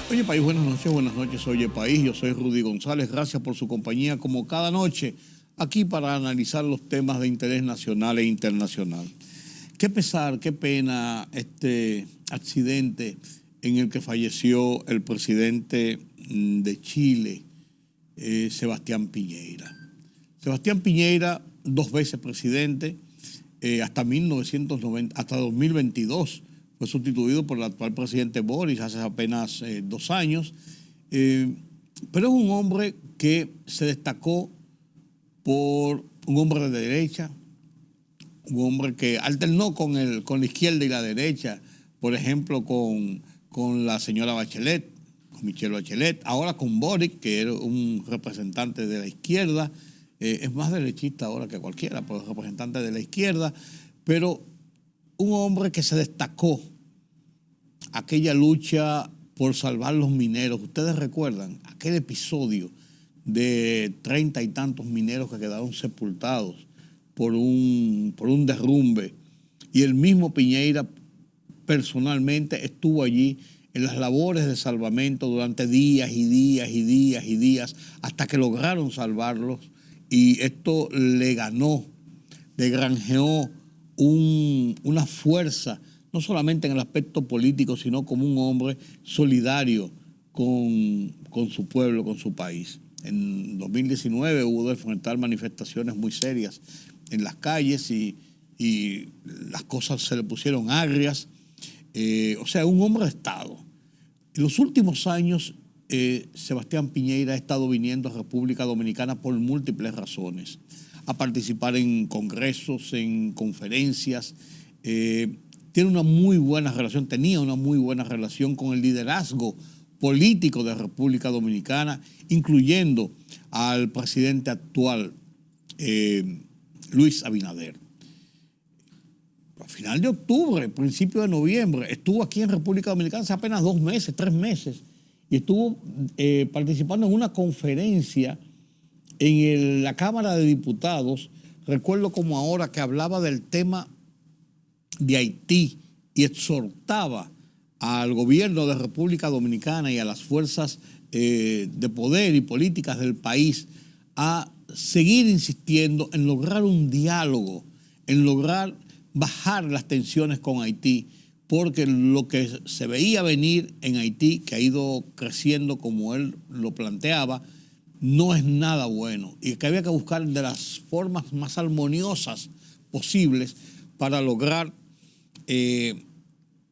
Oye País, buenas noches, oye País, yo soy Rudy González, gracias por su compañía como cada noche aquí para analizar los temas de interés nacional e internacional. Qué pesar, qué pena este accidente en el que falleció el presidente de Chile, Sebastián Piñera. Sebastián Piñera, 2 veces presidente, hasta 1990, hasta 2022, fue sustituido por el actual presidente Boris hace apenas 2 años, pero es un hombre que se destacó por un hombre de derecha, un hombre que alternó con la izquierda y la derecha, por ejemplo, con la señora Bachelet, con Michelle Bachelet, ahora con Boric, que era un representante de la izquierda, es más derechista ahora que cualquiera, pero es representante de la izquierda, pero un hombre que se destacó aquella lucha por salvar los mineros. Ustedes recuerdan aquel episodio de 30 y tantos mineros que quedaron sepultados por un derrumbe, y el mismo Piñera personalmente estuvo allí en las labores de salvamento durante días y días y días y días hasta que lograron salvarlos, y esto le ganó, le granjeó una fuerza, no solamente en el aspecto político, sino como un hombre solidario con su pueblo, con su país. En 2019 hubo de enfrentar manifestaciones muy serias en las calles y las cosas se le pusieron agrias. O sea, un hombre de Estado. En los últimos años, Sebastián Piñera ha estado viniendo a República Dominicana por múltiples razones, a participar en congresos, en conferencias. Tenía una muy buena relación con el liderazgo político de República Dominicana, incluyendo al presidente actual, Luis Abinader. A final de octubre, principio de noviembre, estuvo aquí en República Dominicana hace apenas 2 meses, 3 meses, y estuvo participando en una conferencia en la Cámara de Diputados. Recuerdo como ahora que hablaba del tema de Haití y exhortaba al gobierno de República Dominicana y a las fuerzas de poder y políticas del país a seguir insistiendo en lograr un diálogo, en lograr bajar las tensiones con Haití, porque lo que se veía venir en Haití, que ha ido creciendo como él lo planteaba, no es nada bueno, y que había que buscar de las formas más armoniosas posibles para lograr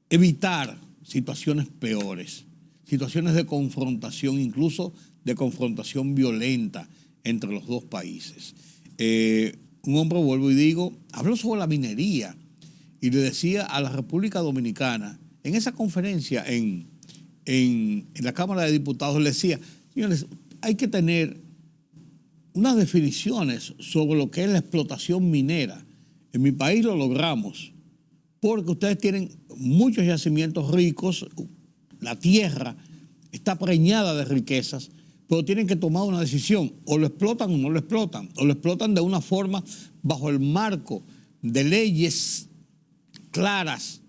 evitar situaciones peores, situaciones de confrontación, incluso de confrontación violenta entre los dos países. Un hombre, vuelvo y digo, habló sobre la minería y le decía a la República Dominicana, en esa conferencia en la Cámara de Diputados, le decía, señores, hay que tener unas definiciones sobre lo que es la explotación minera. En mi país lo logramos, porque ustedes tienen muchos yacimientos ricos, la tierra está preñada de riquezas, pero tienen que tomar una decisión, o lo explotan o no lo explotan, o lo explotan de una forma bajo el marco de leyes claras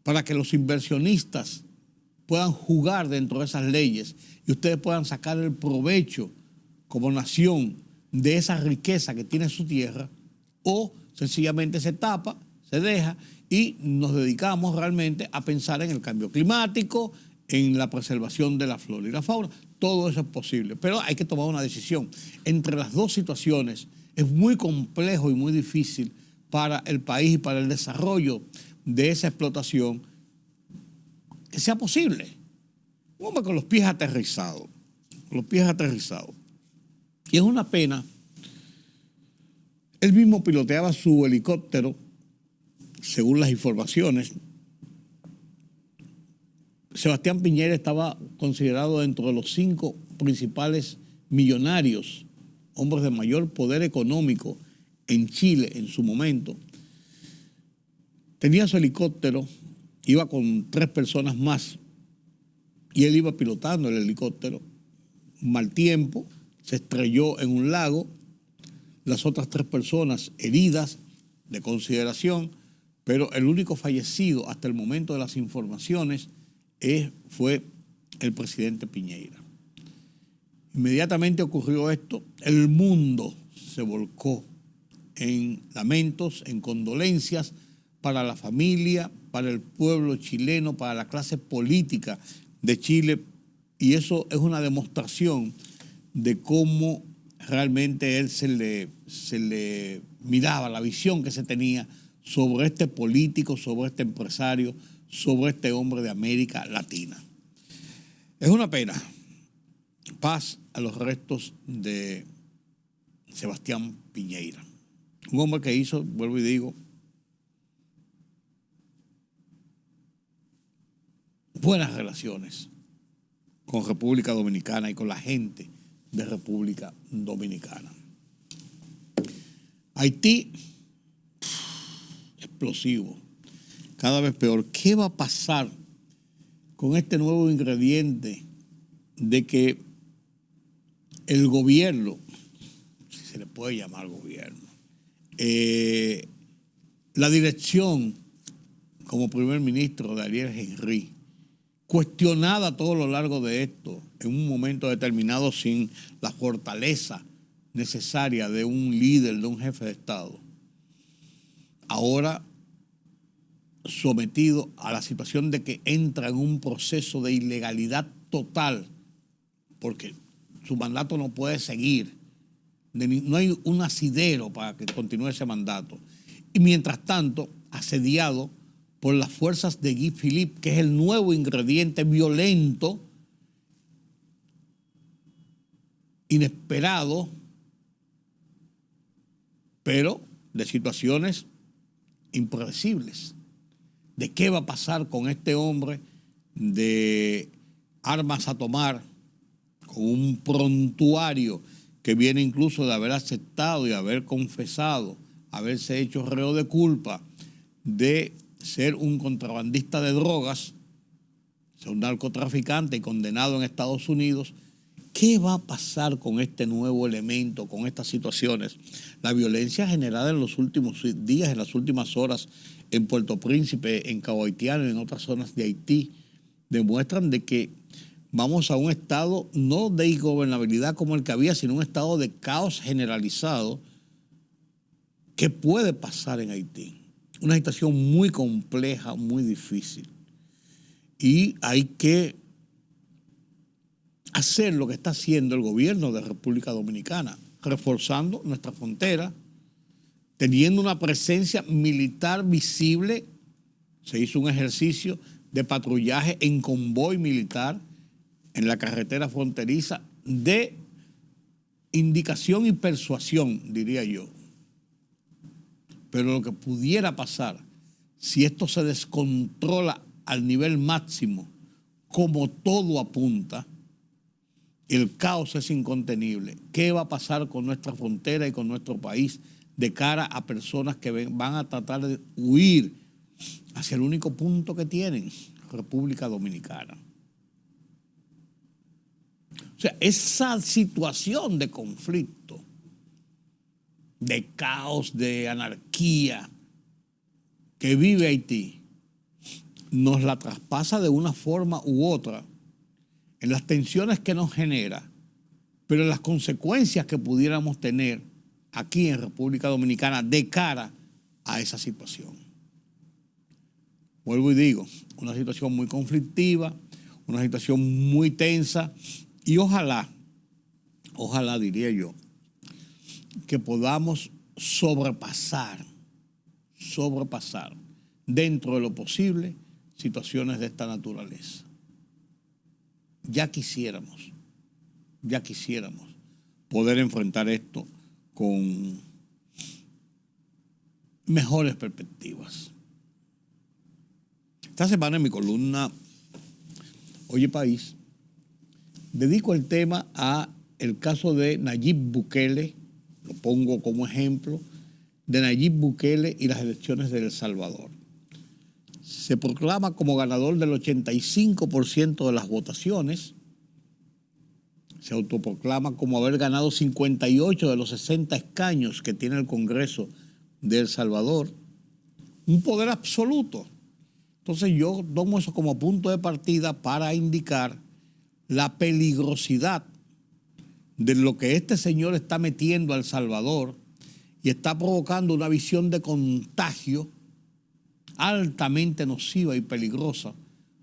para que los inversionistas puedan jugar dentro de esas leyes y ustedes puedan sacar el provecho como nación de esa riqueza que tiene su tierra, o sencillamente se tapa, se deja y nos dedicamos realmente a pensar en el cambio climático, en la preservación de la flora y la fauna. Todo eso es posible, pero hay que tomar una decisión. Entre las dos situaciones es muy complejo y muy difícil para el país y para el desarrollo de esa explotación que sea posible. Un hombre con los pies aterrizados, Y es una pena. Él mismo piloteaba su helicóptero, según las informaciones. Sebastián Piñera estaba considerado dentro de los 5 principales millonarios, hombres de mayor poder económico en Chile en su momento. Tenía su helicóptero, iba con 3 personas más y él iba pilotando el helicóptero. Un mal tiempo, se estrelló en un lago, las otras 3 personas heridas de consideración, pero el único fallecido hasta el momento de las informaciones fue el presidente Piñera. Inmediatamente ocurrió esto, el mundo se volcó en lamentos, en condolencias para la familia, para el pueblo chileno, para la clase política de Chile, y eso es una demostración de cómo realmente él se le miraba la visión que se tenía sobre este político, sobre este empresario, sobre este hombre de América Latina. Es una pena. Paz a los restos de Sebastián Piñera. Un hombre que hizo, vuelvo y digo, buenas relaciones con República Dominicana y con la gente de República Dominicana. Haití, explosivo, cada vez peor. ¿Qué va a pasar con este nuevo ingrediente de que el gobierno, si se le puede llamar gobierno, la dirección como primer ministro de Ariel Henry, cuestionada todo lo largo de esto, en un momento determinado sin la fortaleza necesaria de un líder, de un jefe de Estado, ahora sometido a la situación de que entra en un proceso de ilegalidad total, porque su mandato no puede seguir, no hay un asidero para que continúe ese mandato. Y mientras tanto, asediado por las fuerzas de Guy Philippe, que es el nuevo ingrediente violento, inesperado, pero de situaciones impredecibles. ¿De qué va a pasar con este hombre de armas a tomar, con un prontuario que viene incluso de haber aceptado y haber confesado, haberse hecho reo de culpa de ser un contrabandista de drogas, ser un narcotraficante y condenado en Estados Unidos? ¿Qué va a pasar con este nuevo elemento, con estas situaciones? La violencia generada en los últimos días, en las últimas horas, en Puerto Príncipe, en Cabo Haitiano y en otras zonas de Haití, demuestran de que vamos a un estado no de ingobernabilidad como el que había, sino un estado de caos generalizado que puede pasar en Haití. Una situación muy compleja, muy difícil. Y hay que hacer lo que está haciendo el gobierno de República Dominicana, reforzando nuestra frontera, teniendo una presencia militar visible. Se hizo un ejercicio de patrullaje en convoy militar en la carretera fronteriza de indicación y persuasión, diría yo. Pero lo que pudiera pasar, si esto se descontrola al nivel máximo, como todo apunta, el caos es incontenible. ¿Qué va a pasar con nuestra frontera y con nuestro país de cara a personas que van a tratar de huir hacia el único punto que tienen, República Dominicana? O sea, esa situación de conflicto, de caos, de anarquía que vive Haití, nos la traspasa de una forma u otra en las tensiones que nos genera, pero en las consecuencias que pudiéramos tener aquí en República Dominicana de cara a esa situación. Vuelvo y digo, una situación muy conflictiva, una situación muy tensa, y ojalá diría yo, que podamos sobrepasar dentro de lo posible situaciones de esta naturaleza. Ya quisiéramos poder enfrentar esto con mejores perspectivas. Esta semana en mi columna Oye País, dedico el tema a el caso de Nayib Bukele, lo pongo como ejemplo, de Nayib Bukele y las elecciones de El Salvador. Se proclama como ganador del 85% de las votaciones, se autoproclama como haber ganado 58 de los 60 escaños que tiene el Congreso de El Salvador, un poder absoluto. Entonces yo tomo eso como punto de partida para indicar la peligrosidad de lo que este señor está metiendo a El Salvador y está provocando una visión de contagio altamente nociva y peligrosa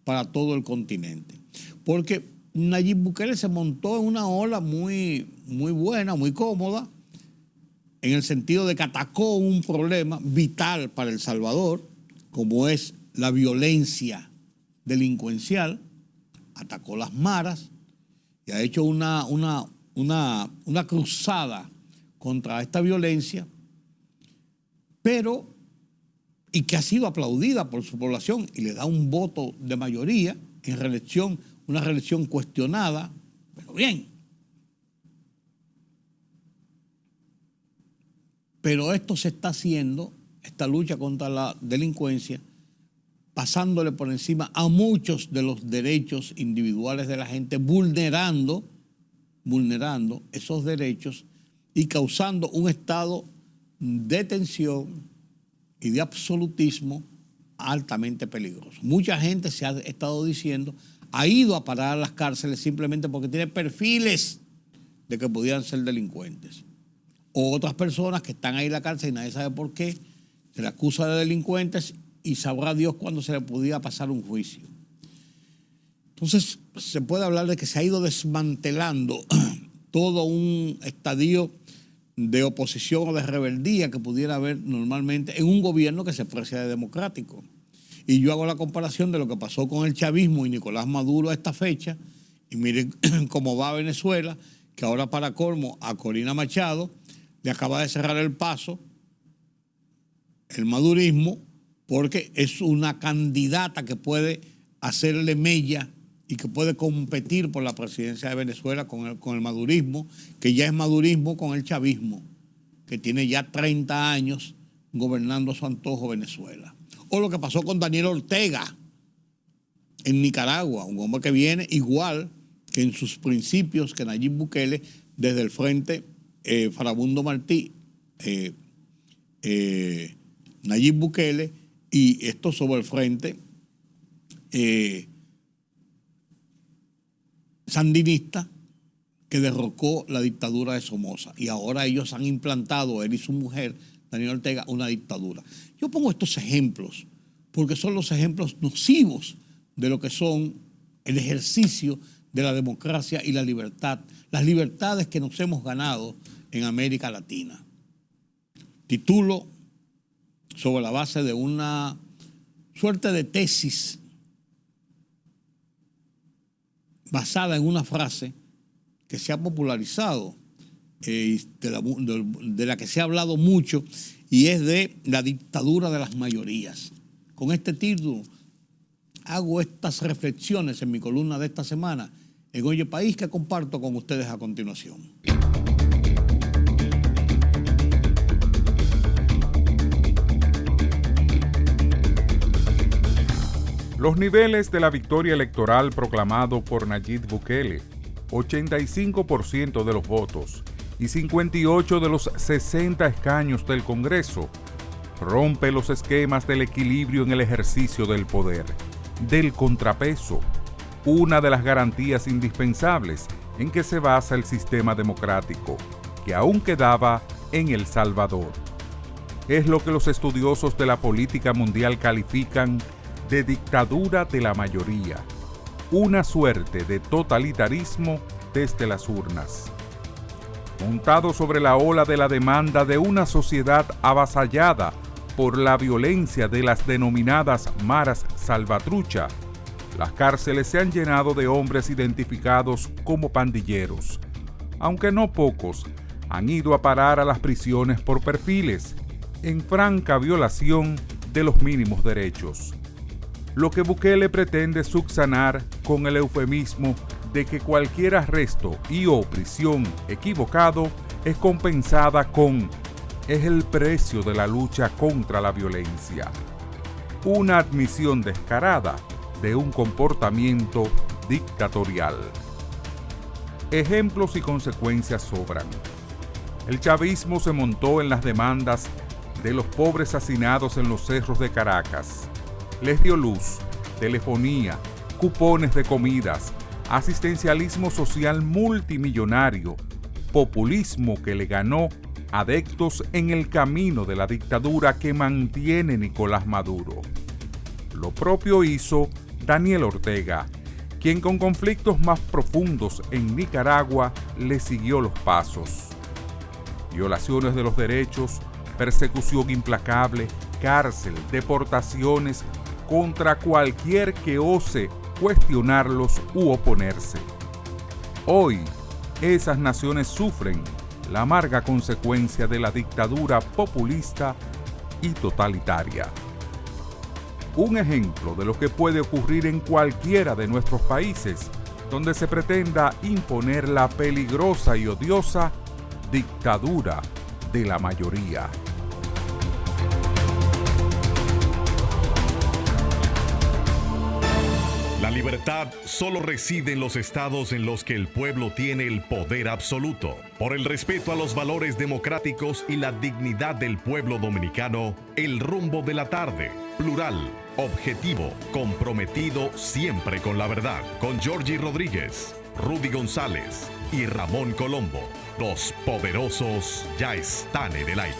para todo el continente. Porque Nayib Bukele se montó en una ola muy buena, muy cómoda, en el sentido de que atacó un problema vital para El Salvador, como es la violencia delincuencial, atacó las maras y ha hecho una cruzada contra esta violencia, y que ha sido aplaudida por su población y le da un voto de mayoría en reelección, una reelección cuestionada, pero bien. Pero esto se está haciendo, esta lucha contra la delincuencia, pasándole por encima a muchos de los derechos individuales de la gente, vulnerando esos derechos y causando un estado de tensión y de absolutismo altamente peligroso. Mucha gente, se ha estado diciendo, ha ido a parar a las cárceles simplemente porque tiene perfiles de que pudieran ser delincuentes. O otras personas que están ahí en la cárcel y nadie sabe por qué, se le acusa de delincuentes y sabrá Dios cuándo se le pudiera pasar un juicio. Entonces, se puede hablar de que se ha ido desmantelando todo un estadio de oposición o de rebeldía que pudiera haber normalmente en un gobierno que se precia de democrático. Y yo hago la comparación de lo que pasó con el chavismo y Nicolás Maduro a esta fecha, y miren cómo va Venezuela, que ahora para colmo a Corina Machado le acaba de cerrar el paso el madurismo, porque es una candidata que puede hacerle mella y que puede competir por la presidencia de Venezuela con el madurismo, que ya es madurismo con el chavismo, que tiene ya 30 años gobernando a su antojo Venezuela. O lo que pasó con Daniel Ortega en Nicaragua, un hombre que viene igual que en sus principios que Nayib Bukele, desde el frente Farabundo Martí, Nayib Bukele, y esto sobre el frente sandinista que derrocó la dictadura de Somoza. Y ahora ellos han implantado, él y su mujer, Daniel Ortega, una dictadura. Yo pongo estos ejemplos porque son los ejemplos nocivos de lo que son el ejercicio de la democracia y la libertad, las libertades que nos hemos ganado en América Latina. Titulo sobre la base de una suerte de tesis basada en una frase que se ha popularizado, de la que se ha hablado mucho, y es de la dictadura de las mayorías. Con este título hago estas reflexiones en mi columna de esta semana en Oye País, que comparto con ustedes a continuación. Los niveles de la victoria electoral proclamado por Nayib Bukele, 85% de los votos y 58 de los 60 escaños del Congreso, rompe los esquemas del equilibrio en el ejercicio del poder, del contrapeso, una de las garantías indispensables en que se basa el sistema democrático, que aún quedaba en El Salvador. Es lo que los estudiosos de la política mundial califican de dictadura de la mayoría, una suerte de totalitarismo desde las urnas. Montado sobre la ola de la demanda de una sociedad avasallada por la violencia de las denominadas maras salvatrucha, las cárceles se han llenado de hombres identificados como pandilleros, aunque no pocos han ido a parar a las prisiones por perfiles, en franca violación de los mínimos derechos. Lo que Bukele pretende subsanar con el eufemismo de que cualquier arresto y o prisión equivocado es compensada con "es el precio de la lucha contra la violencia", una admisión descarada de un comportamiento dictatorial. Ejemplos y consecuencias sobran. El chavismo se montó en las demandas de los pobres hacinados en los cerros de Caracas. Les dio luz, telefonía, cupones de comidas, asistencialismo social multimillonario, populismo que le ganó adeptos en el camino de la dictadura que mantiene Nicolás Maduro. Lo propio hizo Daniel Ortega, quien con conflictos más profundos en Nicaragua le siguió los pasos. Violaciones de los derechos, persecución implacable, cárcel, deportaciones contra cualquier que ose cuestionarlos u oponerse. Hoy, esas naciones sufren la amarga consecuencia de la dictadura populista y totalitaria. Un ejemplo de lo que puede ocurrir en cualquiera de nuestros países donde se pretenda imponer la peligrosa y odiosa dictadura de la mayoría. La libertad solo reside en los estados en los que el pueblo tiene el poder absoluto. Por el respeto a los valores democráticos y la dignidad del pueblo dominicano, El Rumbo de la Tarde, plural, objetivo, comprometido siempre con la verdad. Con Georgie Rodríguez, Rudy González y Ramón Colombo. Los poderosos ya están en el aire.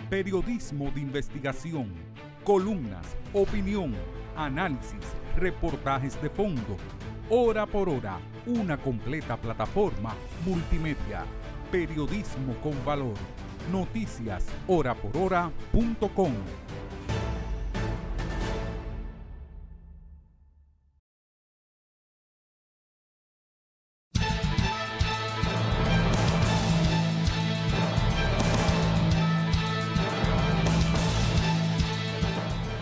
Periodismo de investigación, columnas, opinión, análisis, reportajes de fondo. Hora por hora, una completa plataforma multimedia. Periodismo con valor. Noticias horaporhora.com.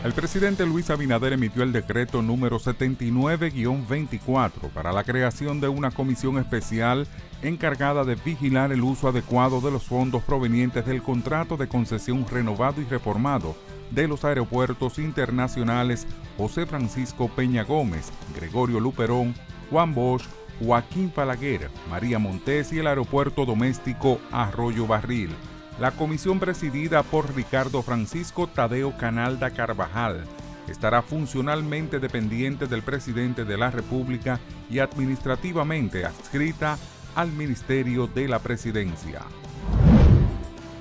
El presidente Luis Abinader emitió el decreto número 79-24 para la creación de una comisión especial encargada de vigilar el uso adecuado de los fondos provenientes del contrato de concesión renovado y reformado de los aeropuertos internacionales José Francisco Peña Gómez, Gregorio Luperón, Juan Bosch, Joaquín Balaguer, María Montes y el aeropuerto doméstico Arroyo Barril. La comisión, presidida por Ricardo Francisco Tadeo Canalda Carvajal, estará funcionalmente dependiente del presidente de la República y administrativamente adscrita al Ministerio de la Presidencia.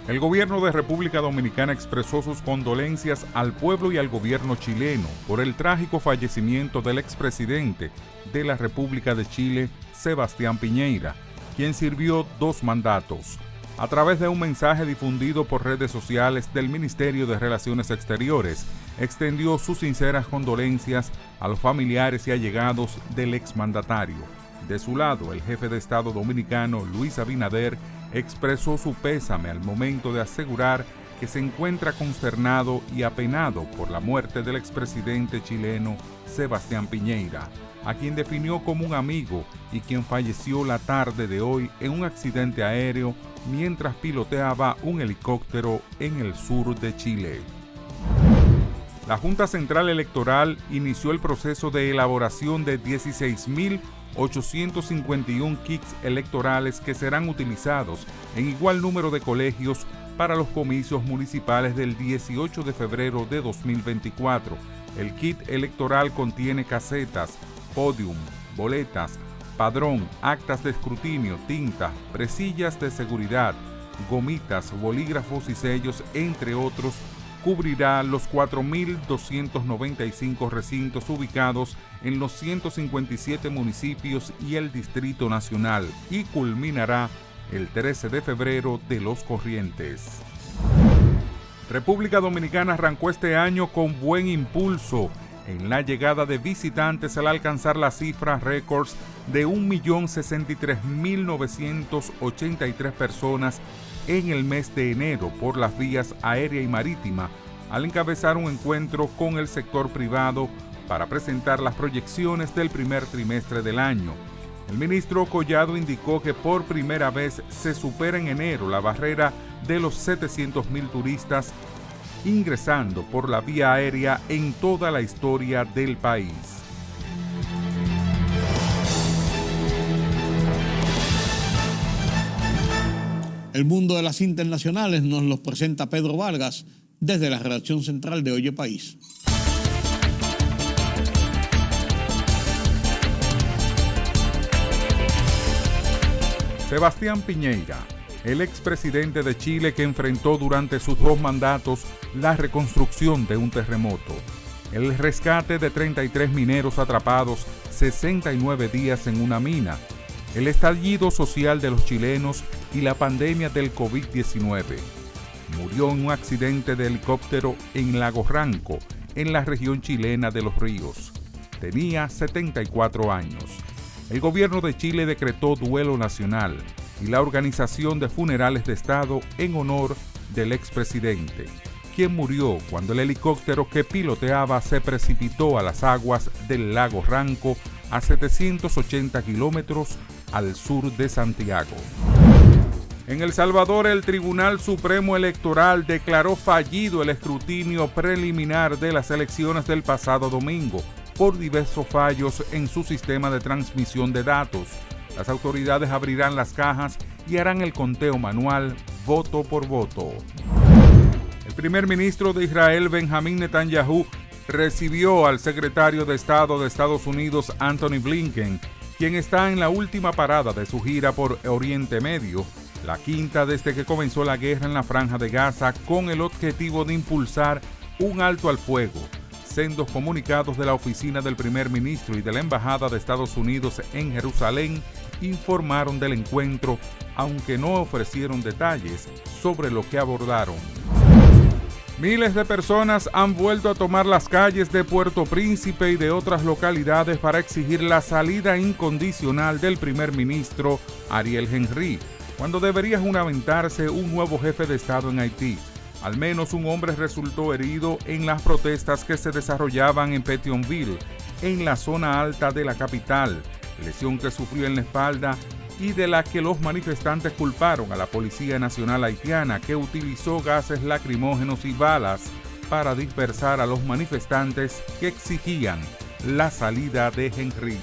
El gobierno de República Dominicana expresó sus condolencias al pueblo y al gobierno chileno por el trágico fallecimiento del expresidente de la República de Chile, Sebastián Piñera, quien sirvió 2 mandatos. A través de un mensaje difundido por redes sociales del Ministerio de Relaciones Exteriores, extendió sus sinceras condolencias a los familiares y allegados del exmandatario. De su lado, el jefe de Estado dominicano, Luis Abinader, expresó su pésame al momento de asegurar que se encuentra consternado y apenado por la muerte del expresidente chileno Sebastián Piñera, a quien definió como un amigo y quien falleció la tarde de hoy en un accidente aéreo mientras piloteaba un helicóptero en el sur de Chile. La Junta Central Electoral inició el proceso de elaboración de 16.851 kits electorales que serán utilizados en igual número de colegios para los comicios municipales del 18 de febrero de 2024. El kit electoral contiene casetas, podium, boletas, padrón, actas de escrutinio, tinta, presillas de seguridad, gomitas, bolígrafos y sellos, entre otros. Cubrirá los 4.295 recintos ubicados en los 157 municipios y el Distrito Nacional y culminará el 13 de febrero de Los Corrientes. República Dominicana arrancó este año con buen impulso en la llegada de visitantes al alcanzar la cifra récords de 1.063.983 personas en el mes de enero por las vías aérea y marítima, al encabezar un encuentro con el sector privado para presentar las proyecciones del primer trimestre del año. El ministro Collado indicó que por primera vez se supera en enero la barrera de los 700.000 turistas ingresando por la vía aérea en toda la historia del país. El mundo de las internacionales nos los presenta Pedro Vargas desde la redacción central de Oye País. Sebastián Piñera, el expresidente de Chile que enfrentó durante sus 2 mandatos la reconstrucción de un terremoto, el rescate de 33 mineros atrapados 69 días en una mina, el estallido social de los chilenos y la pandemia del COVID-19. Murió en un accidente de helicóptero en Lago Ranco, en la región chilena de Los Ríos. Tenía 74 años. El gobierno de Chile decretó duelo nacional y la organización de funerales de Estado en honor del expresidente, quien murió cuando el helicóptero que piloteaba se precipitó a las aguas del lago Ranco a 780 kilómetros al sur de Santiago. En El Salvador, el Tribunal Supremo Electoral declaró fallido el escrutinio preliminar de las elecciones del pasado domingo por diversos fallos en su sistema de transmisión de datos. Las autoridades abrirán las cajas y harán el conteo manual voto por voto. El primer ministro de Israel, Benjamín Netanyahu, recibió al secretario de Estado de Estados Unidos, Anthony Blinken, quien está en la última parada de su gira por Oriente Medio, la quinta desde que comenzó la guerra en la Franja de Gaza, con el objetivo de impulsar un alto al fuego. Sendos comunicados de la oficina del primer ministro y de la Embajada de Estados Unidos en Jerusalén informaron del encuentro, aunque no ofrecieron detalles sobre lo que abordaron. Miles de personas han vuelto a tomar las calles de Puerto Príncipe y de otras localidades para exigir la salida incondicional del primer ministro Ariel Henry, cuando debería juramentarse un nuevo jefe de Estado en Haití. Al menos un hombre resultó herido en las protestas que se desarrollaban en Pétionville, en la zona alta de la capital, lesión que sufrió en la espalda y de la que los manifestantes culparon a la Policía Nacional Haitiana, que utilizó gases lacrimógenos y balas para dispersar a los manifestantes que exigían la salida de Henry.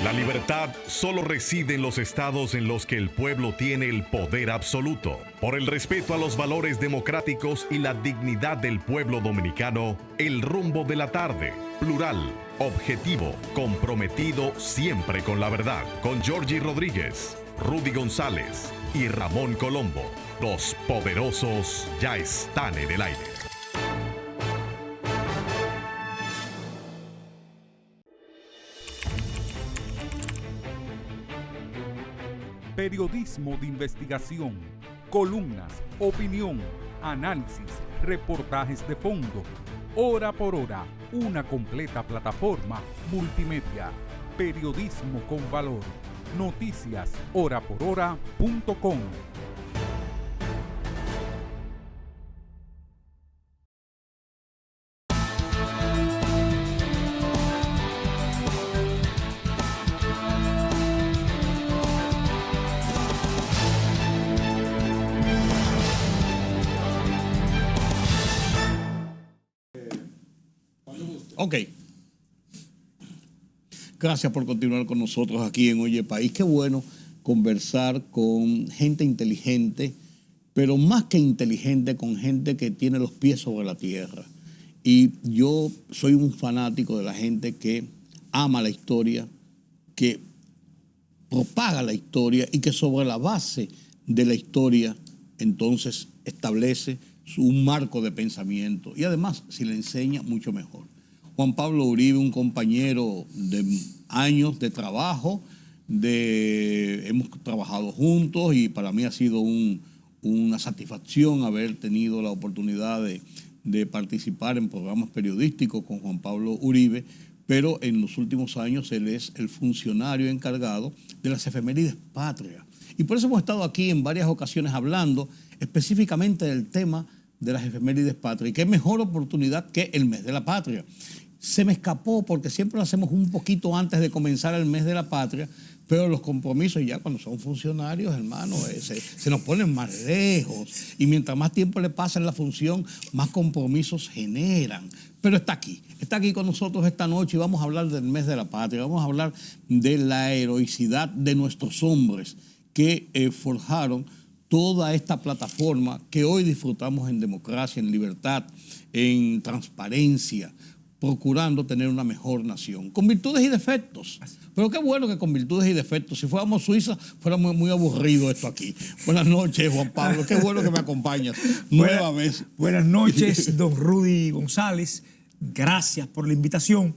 La libertad solo reside en los estados en los que el pueblo tiene el poder absoluto. Por el respeto a los valores democráticos y la dignidad del pueblo dominicano, el rumbo de la tarde, plural, objetivo, comprometido siempre con la verdad. Con Georgie Rodríguez, Rudy González y Ramón Colombo. Los poderosos ya están en el aire. Periodismo de investigación, columnas, opinión, análisis, reportajes de fondo. Hora por hora, una completa plataforma multimedia. Periodismo con valor. Noticias horaporhora.com. Ok. Gracias por continuar con nosotros aquí en Oye País. Qué bueno conversar con gente inteligente, pero más que inteligente, con gente que tiene los pies sobre la tierra. Y yo soy un fanático de la gente que ama la historia, que propaga la historia y que sobre la base de la historia entonces establece un marco de pensamiento. Y además, si le enseña, mucho mejor. Juan Pablo Uribe, un compañero de años de trabajo, hemos trabajado juntos y para mí ha sido una satisfacción haber tenido la oportunidad de participar en programas periodísticos con Juan Pablo Uribe, pero en los últimos años él es el funcionario encargado de las efemérides patrias. Y por eso hemos estado aquí en varias ocasiones hablando específicamente del tema de las efemérides patrias. Y qué mejor oportunidad que el mes de la patria. Se me escapó porque siempre lo hacemos un poquito antes de comenzar el mes de la patria, Pero los compromisos ya cuando son funcionarios, hermano, se nos ponen más lejos. Y mientras más tiempo le pasa en la función, más compromisos generan. Pero está aquí con nosotros esta noche y vamos a hablar del mes de la patria, vamos a hablar de la heroicidad de nuestros hombres que forjaron toda esta plataforma que hoy disfrutamos en democracia, en libertad, en transparencia, procurando tener una mejor nación, con virtudes y defectos. Pero qué bueno que con virtudes y defectos, si fuéramos Suiza, fuera muy aburrido esto aquí. Buenas noches, Juan Pablo, qué bueno que me acompañas nuevamente. Buenas noches, don Rudy González, gracias por la invitación.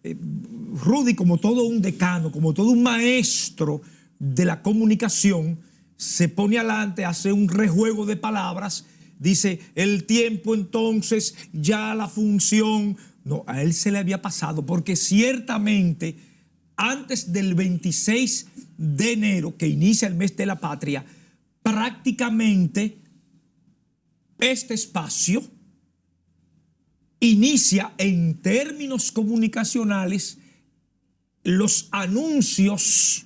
Rudy, como todo un decano, como todo un maestro de la comunicación, se pone adelante, hace un rejuego de palabras, dice, el tiempo entonces, ya la función. No, a él se le había pasado, porque ciertamente antes del 26 de enero, que inicia el mes de la patria, prácticamente este espacio inicia en términos comunicacionales los anuncios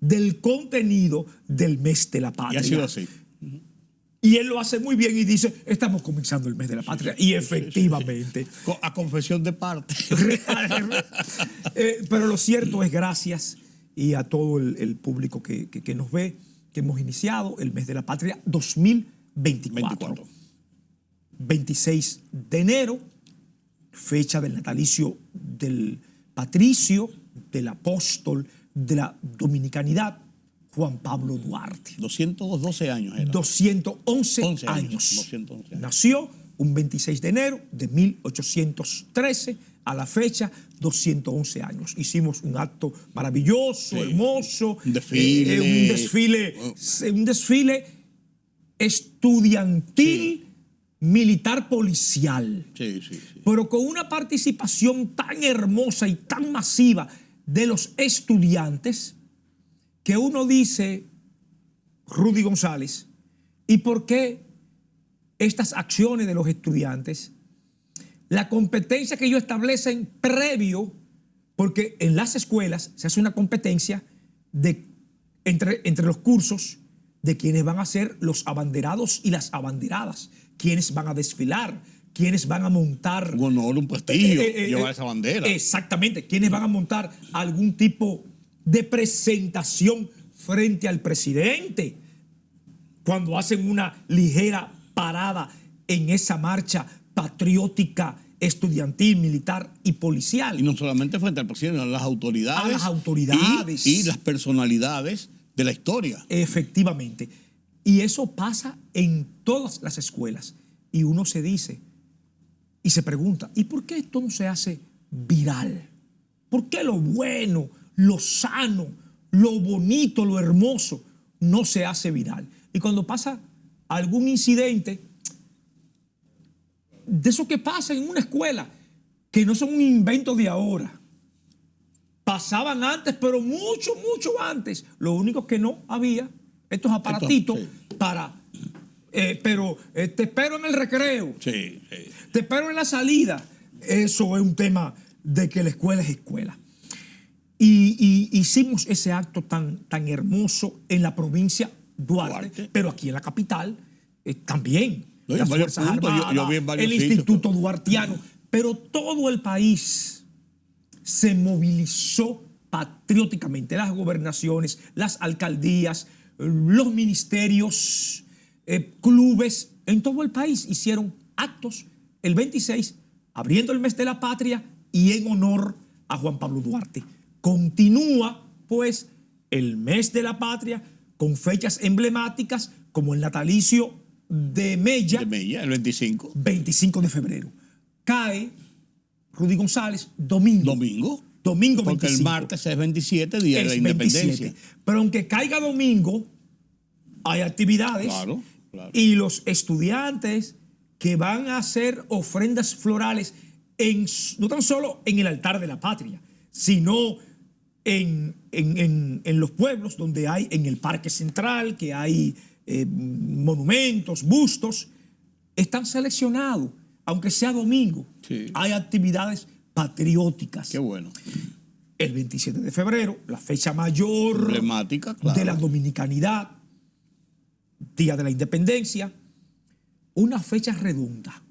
del contenido del mes de la patria. Y ha sido así. Y él lo hace muy bien y dice, estamos comenzando el mes de la patria. Y efectivamente. A confesión de parte. Pero lo cierto es, gracias y a todo el público que nos ve, que hemos iniciado el mes de la patria 2024. 26 de enero, fecha del natalicio del patricio, del apóstol de la dominicanidad, Juan Pablo Duarte. 212 años era. 211 años. 211 años. Nació un 26 de enero de 1813, a la fecha 211 años. Hicimos un acto maravilloso, hermoso. Un desfile. Un desfile estudiantil, militar policial. Sí. Pero con una participación tan hermosa y tan masiva de los estudiantes, que uno dice, Rudy González, ¿y por qué estas acciones de los estudiantes? La competencia que ellos establecen previo, porque en las escuelas se hace una competencia entre los cursos de quienes van a ser los abanderados y las abanderadas, quienes van a desfilar, quienes van a montar... Un honor, un prestigio, llevar esa bandera. Exactamente, quienes van a montar algún tipo de presentación frente al presidente, cuando hacen una ligera parada en esa marcha patriótica, estudiantil, militar y policial. Y no solamente frente al presidente, sino a las autoridades. A las autoridades. Y las personalidades de la historia. Efectivamente. Y eso pasa en todas las escuelas. Y uno se dice y se pregunta, ¿y por qué esto no se hace viral? ¿Por qué lo bueno, lo sano, lo bonito, lo hermoso no se hace viral? Y cuando pasa algún incidente, de eso que pasa en una escuela, que no son un invento de ahora, pasaban antes, pero mucho antes. Lo único que no había, estos aparatitos para... pero te espero en el recreo, Sí. te espero en la salida. Eso es un tema de que la escuela es escuela. Y hicimos ese acto tan hermoso en la provincia Duarte, pero aquí en la capital también. No, Las Fuerzas Armadas, yo vi en varios el sitios, Instituto Duartiano, pero todo el país se movilizó patrióticamente. Las gobernaciones, las alcaldías, los ministerios, clubes en todo el país hicieron actos el 26, abriendo el mes de la patria y en honor a Juan Pablo Duarte. Continúa, pues, el mes de la patria con fechas emblemáticas como el natalicio de Mella. De Mella, el 25. 25 de febrero. Cae Rudy González domingo. Domingo 25. Porque el martes es 27, Día de la Independencia. 27. Pero aunque caiga domingo, hay actividades. Claro. Y los estudiantes que van a hacer ofrendas florales no tan solo en el altar de la patria, sino en los pueblos donde hay, en el Parque Central, que hay monumentos, bustos, están seleccionados, aunque sea domingo. Sí. Hay actividades patrióticas. Qué bueno. el 27 de febrero, la fecha mayor emblemática, claro, de la dominicanidad, Día de la Independencia, una fecha redonda.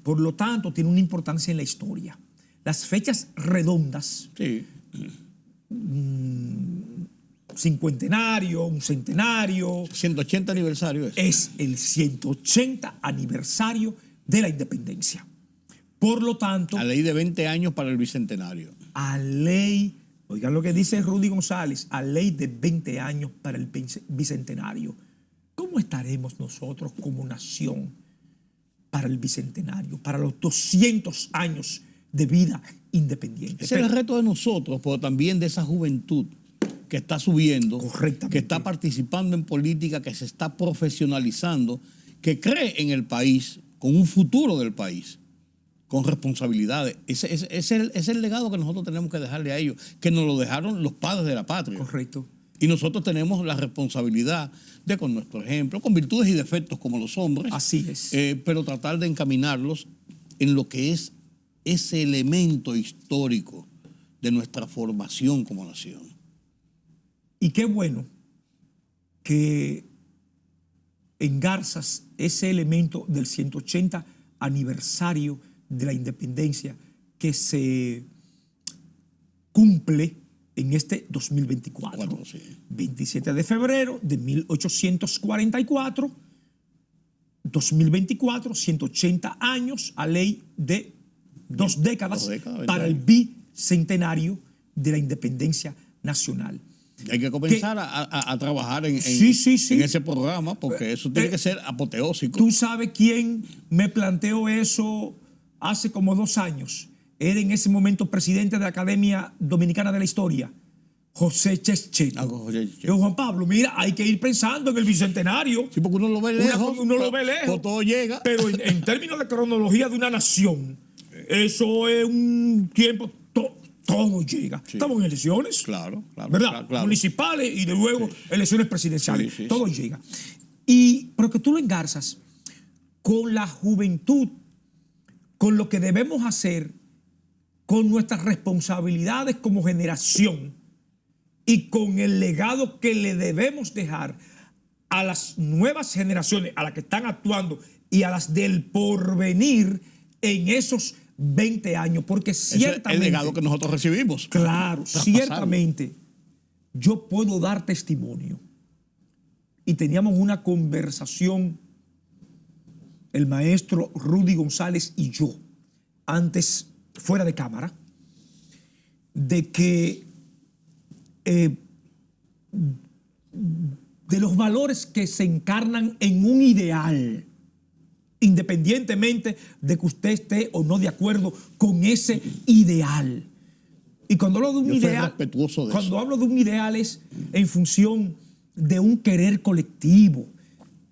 Por lo tanto, tiene una importancia en la historia. Las fechas redondas, sí, cincuentenario, un centenario, 180 aniversario es el 180 aniversario de la independencia. Por lo tanto, a ley de 20 años para el bicentenario. a ley, oigan lo que dice Rudy González, a ley de 20 años para el bicentenario. ¿Cómo estaremos nosotros como nación para el bicentenario, para los 200 años de vida independiente? Ese es el reto de nosotros, pero también de esa juventud que está subiendo, que está participando en política, que se está profesionalizando, que cree en el país, con un futuro del país, con responsabilidades. Ese es el legado que nosotros tenemos que dejarle a ellos, que nos lo dejaron los padres de la patria. Correcto. Y nosotros tenemos la responsabilidad de, con nuestro ejemplo, con virtudes y defectos como los hombres, así es, pero tratar de encaminarlos en lo que es ese elemento histórico de nuestra formación como nación. Y qué bueno que engarzas ese elemento del 180 aniversario de la independencia que se cumple en este 2024. Sí. 27 de febrero de 1844, 2024, 180 años a ley de 2 décadas para el bicentenario de la independencia nacional. Hay que comenzar a trabajar en ese programa, porque eso tiene que ser apoteósico. ¿Tú sabes quién me planteó eso hace como 2 años? Era en ese momento presidente de la Academia Dominicana de la Historia, José Checheto. Yo, Juan Pablo, mira, hay que ir pensando en el bicentenario. Sí, porque uno lo ve lejos. Uno lo ve lejos. Todo llega. Pero en términos de cronología de una nación, eso es un tiempo... Todo llega. Sí. Estamos en elecciones. Claro, ¿verdad? Claro. Municipales y de luego elecciones presidenciales. Sí. Todo llega. Pero que tú lo engarzas con la juventud, con lo que debemos hacer, con nuestras responsabilidades como generación y con el legado que le debemos dejar a las nuevas generaciones, a las que están actuando y a las del porvenir en esos 20 años, porque ciertamente... Es el legado que nosotros recibimos. Claro, ciertamente yo puedo dar testimonio. Y teníamos una conversación, el maestro Rudy González y yo, antes, fuera de cámara, de que de los valores que se encarnan en un ideal, independientemente de que usted esté o no de acuerdo con ese ideal. Y cuando hablo de un ideal, hablo de un ideal es en función de un querer colectivo,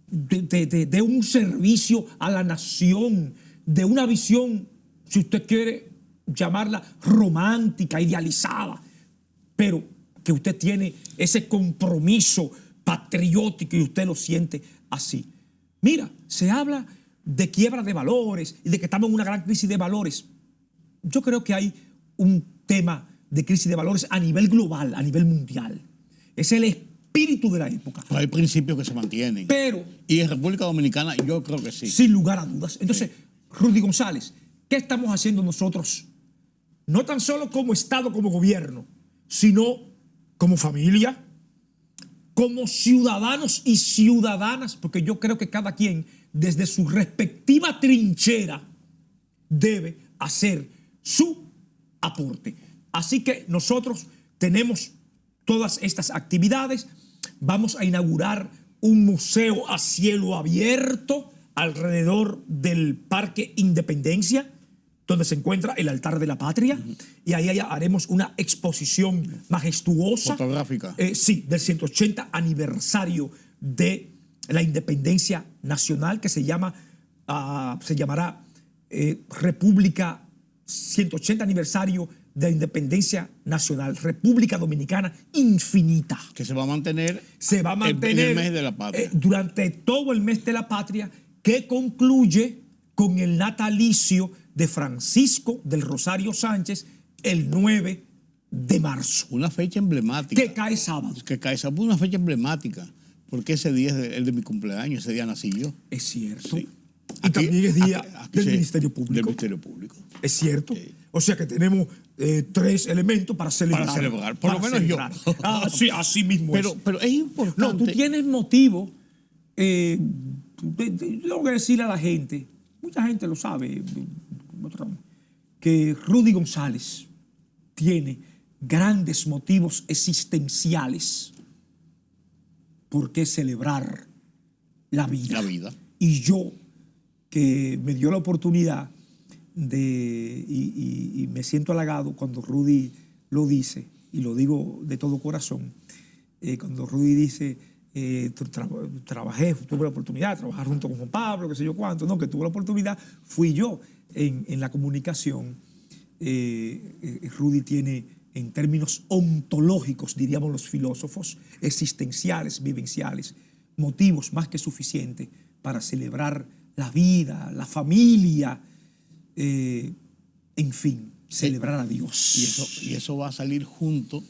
de un servicio a la nación, de una visión, si usted quiere llamarla romántica, idealizada, pero que usted tiene ese compromiso patriótico y usted lo siente así. Mira, se habla de quiebra de valores y de que estamos en una gran crisis de valores. Yo creo que hay un tema de crisis de valores a nivel global, a nivel mundial. Es el espíritu de la época. Pero hay principios que se mantienen. Y en República Dominicana yo creo que sí. Sin lugar a dudas. Entonces, Rudy González, ¿qué estamos haciendo nosotros? No tan solo como Estado, como gobierno, sino como familia, como ciudadanos y ciudadanas, porque yo creo que cada quien desde su respectiva trinchera debe hacer su aporte. Así que nosotros tenemos todas estas actividades. Vamos a inaugurar un museo a cielo abierto alrededor del Parque Independencia, donde se encuentra el altar de la patria, y ahí haremos una exposición majestuosa. Fotográfica. Sí, del 180 aniversario de la independencia nacional, que se llamará República 180 aniversario de la independencia nacional, República Dominicana Infinita. Que se va a mantener, en el mes de la patria. Durante todo el mes de la patria, que concluye con el natalicio de Francisco del Rosario Sánchez el 9 de marzo, Una fecha emblemática. que cae sábado. Que cae sábado, una fecha emblemática. Porque ese día es el de mi cumpleaños, ese día nací yo. Es cierto. Sí. Y también es día Aquí del sí, Ministerio Público. Del Ministerio Público. Es cierto. Sí. O sea que tenemos 3 elementos para celebrar. Para celebrar, por lo menos yo. Sí, así mismo Pero es importante. No, tú tienes motivo. Tengo que decirle a la gente, mucha gente lo sabe, que Rudy González tiene grandes motivos existenciales por qué celebrar la vida. La vida. Y yo, que me dio la oportunidad y me siento halagado cuando Rudy lo dice, y lo digo de todo corazón, cuando Rudy dice, tuve la oportunidad de trabajar junto con Juan Pablo, qué sé yo cuánto, no, que tuve la oportunidad, fui yo en la comunicación. Rudy tiene, en términos ontológicos, diríamos los filósofos, existenciales, vivenciales, motivos más que suficientes para celebrar la vida, la familia, en fin, celebrar a Dios. Y eso va a salir junto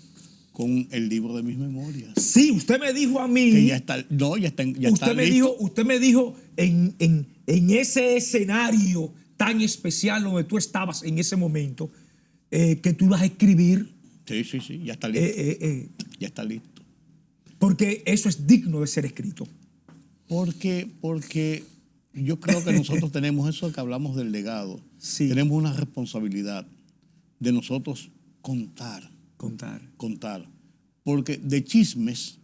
con el libro de mis memorias. Sí, usted me dijo a mí. Que ya está, no, ya está, ya está listo. Usted me dijo en ese escenario tan especial donde tú estabas en ese momento, que tú ibas a escribir. Sí, ya está listo. Ya está listo. Porque eso es digno de ser escrito. Porque yo creo que nosotros tenemos eso que hablamos del legado. Sí. Tenemos una responsabilidad de nosotros contar. Porque de chismes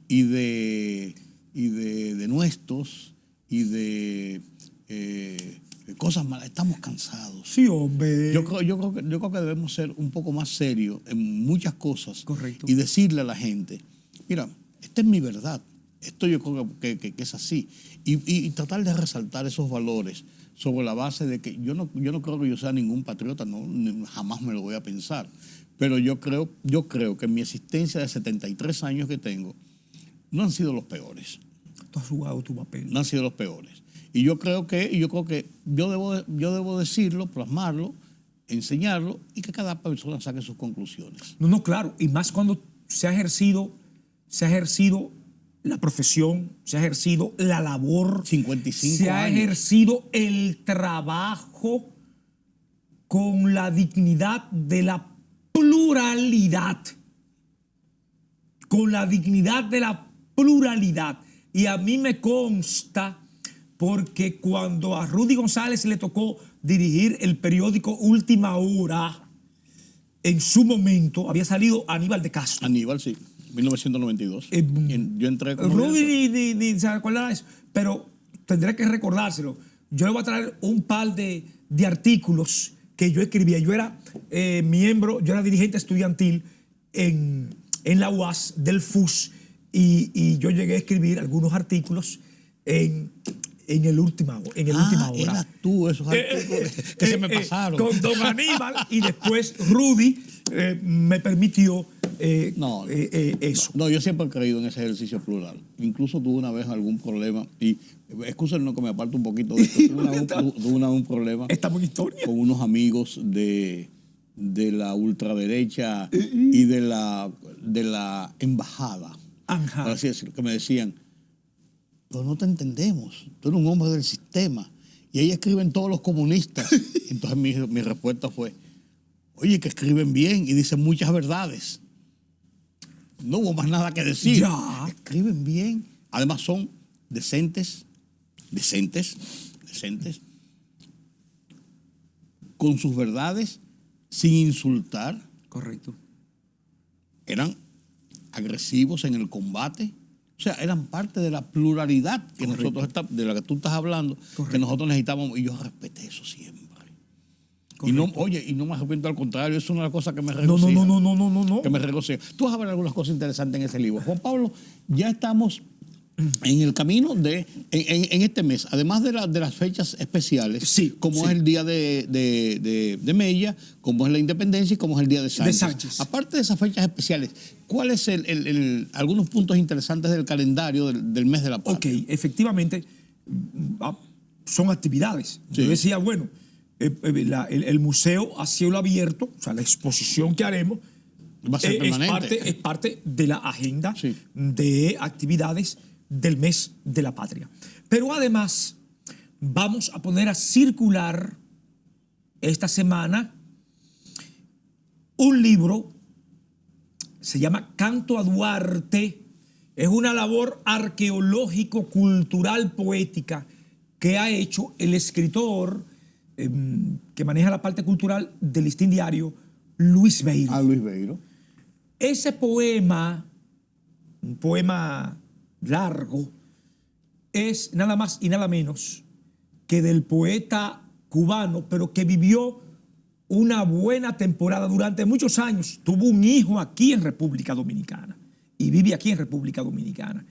y de nuestros y de cosas malas estamos cansados. Sí, hombre. Yo creo que debemos ser un poco más serios en muchas cosas. Correcto. Y decirle a la gente, mira, esta es mi verdad. Esto yo creo que es así. Y tratar de resaltar esos valores sobre la base de que yo no creo que yo sea ningún patriota, no, jamás me lo voy a pensar. Pero yo creo que en mi existencia de 73 años que tengo, no han sido los peores. Tú has jugado tu papel. No han sido los peores. Y yo creo que yo debo decirlo, plasmarlo, enseñarlo y que cada persona saque sus conclusiones. No, claro. Y más cuando se ha ejercido la profesión, se ha ejercido la labor. 55 se ha años. ejercido el trabajo con la dignidad de la pluralidad. Con la dignidad de la pluralidad. Y a mí me consta, porque cuando a Rudy González le tocó dirigir el periódico Última Hora, en su momento había salido Aníbal de Castro. Aníbal, sí, 1992. Yo entré como Rudy ni se acuerda de eso, pero tendré que recordárselo. Yo le voy a traer un par de artículos que yo escribía. Yo era miembro, yo era dirigente estudiantil en la UAS del FUS y yo llegué a escribir algunos artículos en el última hora. Eras tú esos artículos que se me pasaron. Con don Aníbal y después Rudy me permitió eso. No, yo siempre he creído en ese ejercicio plural. Incluso tuve una vez algún problema, y excúsenme que me aparte un poquito de esto, tuve un problema. Estamos en historia. Con unos amigos de la ultraderecha y de la embajada, Ajá. por así decirlo, que me decían, pero no te entendemos, tú eres un hombre del sistema, y ahí escriben todos los comunistas. Entonces mi respuesta fue, oye, que escriben bien y dicen muchas verdades. No hubo más nada que decir. Ya. Escriben bien. Además son decentes, con sus verdades, sin insultar. Correcto. Eran agresivos en el combate. O sea, eran parte de la pluralidad que nosotros de la que tú estás hablando, que nosotros necesitábamos. Y yo respeté eso siempre. Y no me arrepiento, al contrario, es una cosa que me regocija. No. Que me regocija. Tú vas a ver algunas cosas interesantes en ese libro. Juan Pablo, ya estamos en el camino en este mes, además de las fechas especiales, como es el día de Mella, como es la Independencia y como es el día de Sánchez. Aparte de esas fechas especiales, ¿cuáles son algunos puntos interesantes del calendario del mes de la patria? Ok, efectivamente, son actividades. Sí. Yo decía, bueno, el museo a cielo abierto, o sea, la exposición que haremos, Va a ser permanente. Es parte de la agenda Sí. de actividades del mes de la patria. Pero además vamos a poner a circular esta semana un libro, se llama Canto a Duarte. Es una labor arqueológico, cultural, poética que ha hecho el escritor que maneja la parte cultural del Listín Diario, Luis Beiro. Luis Beiro. Ese poema, un poema largo, es nada más y nada menos que del poeta cubano, pero que vivió una buena temporada durante muchos años. Tuvo un hijo aquí en República Dominicana y vive aquí en República Dominicana.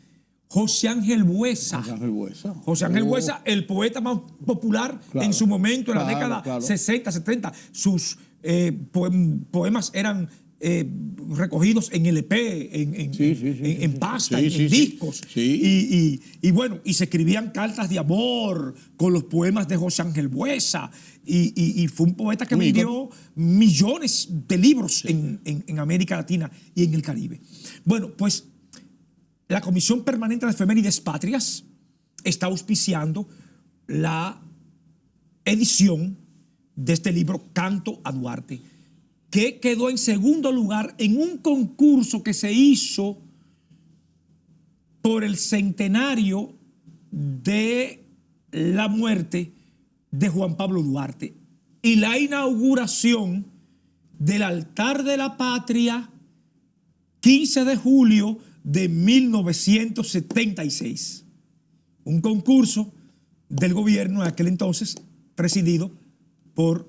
José Ángel Buesa. José Ángel Buesa. José Ángel Buesa, el poeta más popular en su momento, en la década 60, 70. Sus poemas eran recogidos en LP, en pasta, en discos. Sí. Y bueno, y se escribían cartas de amor con los poemas de José Ángel Buesa. Y fue un poeta que vendió millones de libros en América Latina y en el Caribe. Bueno, pues la Comisión Permanente de Efemérides Patrias está auspiciando la edición de este libro Canto a Duarte, que quedó en segundo lugar en un concurso que se hizo por el centenario de la muerte de Juan Pablo Duarte y la inauguración del Altar de la Patria 15 de julio de 1976. Un concurso del gobierno de aquel entonces presidido por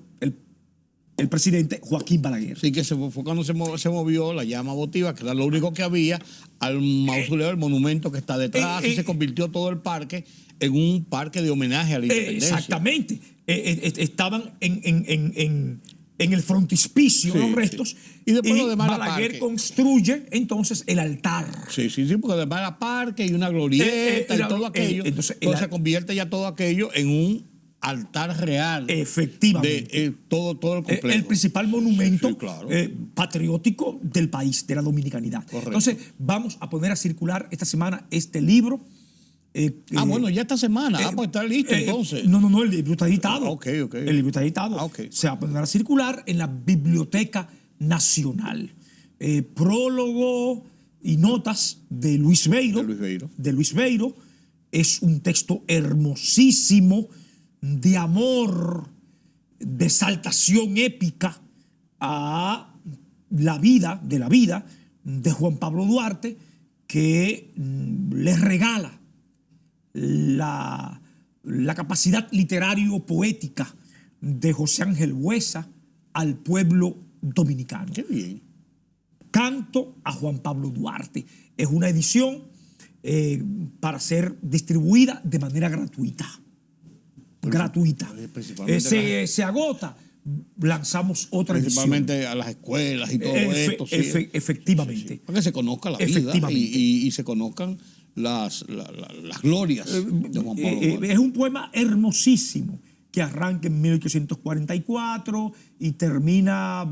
el presidente Joaquín Balaguer. Sí, que fue cuando se movió la llama votiva, que era lo único que había, al mausoleo, el monumento que está detrás, y se convirtió todo el parque en un parque de homenaje a la independencia. Exactamente. Estaban en el frontispicio los restos. Y después lo demás Balaguer construye entonces el altar. Sí, porque además era parque y una glorieta y todo aquello. Entonces se convierte ya todo aquello en un altar real. Efectivamente. De todo el complejo. El principal monumento Sí, claro. patriótico del país, de la dominicanidad. Correcto. Entonces, vamos a poner a circular esta semana este libro. Bueno, ya esta semana. Pues está listo entonces. No, el libro está editado. Ok. El libro está editado. Se va a poner a circular en la Biblioteca Nacional. Prólogo y notas de Luis Beiro. De Luis Beiro. Es un texto hermosísimo de amor, de exaltación épica a la vida de Juan Pablo Duarte, que le regala la capacidad literario-poética de José Ángel Buesa al pueblo dominicano. Qué bien. Canto a Juan Pablo Duarte. Es una edición para ser distribuida de manera gratuita. Se agota, lanzamos otra principalmente edición. A las escuelas y todo esto. Efectivamente. Sí. Para que se conozca la vida y se conozcan las glorias de Juan Pablo Duarte. Es un poema hermosísimo que arranca en 1844 y termina,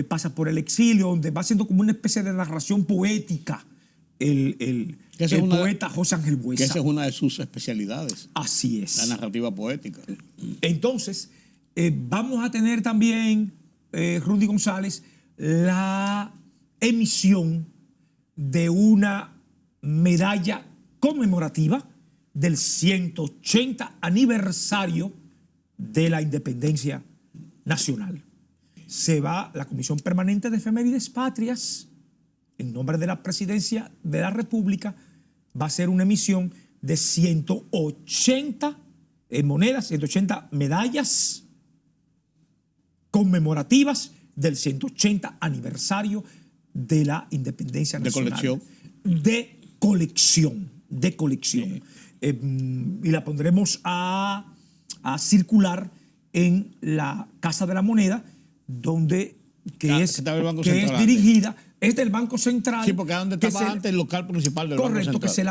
pasa por el exilio, donde va siendo como una especie de narración poética el poeta José Ángel Buesa. Que esa es una de sus especialidades. Así es. La narrativa poética. Entonces, vamos a tener también, Rudy González, la emisión de una medalla conmemorativa del 180 aniversario de la independencia nacional. Se va la Comisión Permanente de Efemérides Patrias, en nombre de la Presidencia de la República, va a ser una emisión de 180 monedas, 180 medallas conmemorativas del 180 aniversario de la independencia nacional. De colección. Y la pondremos a circular en la Casa de la Moneda, que es dirigida. Es del Banco Central. Sí, porque es donde estaba antes el local principal del Banco Central. Correcto, que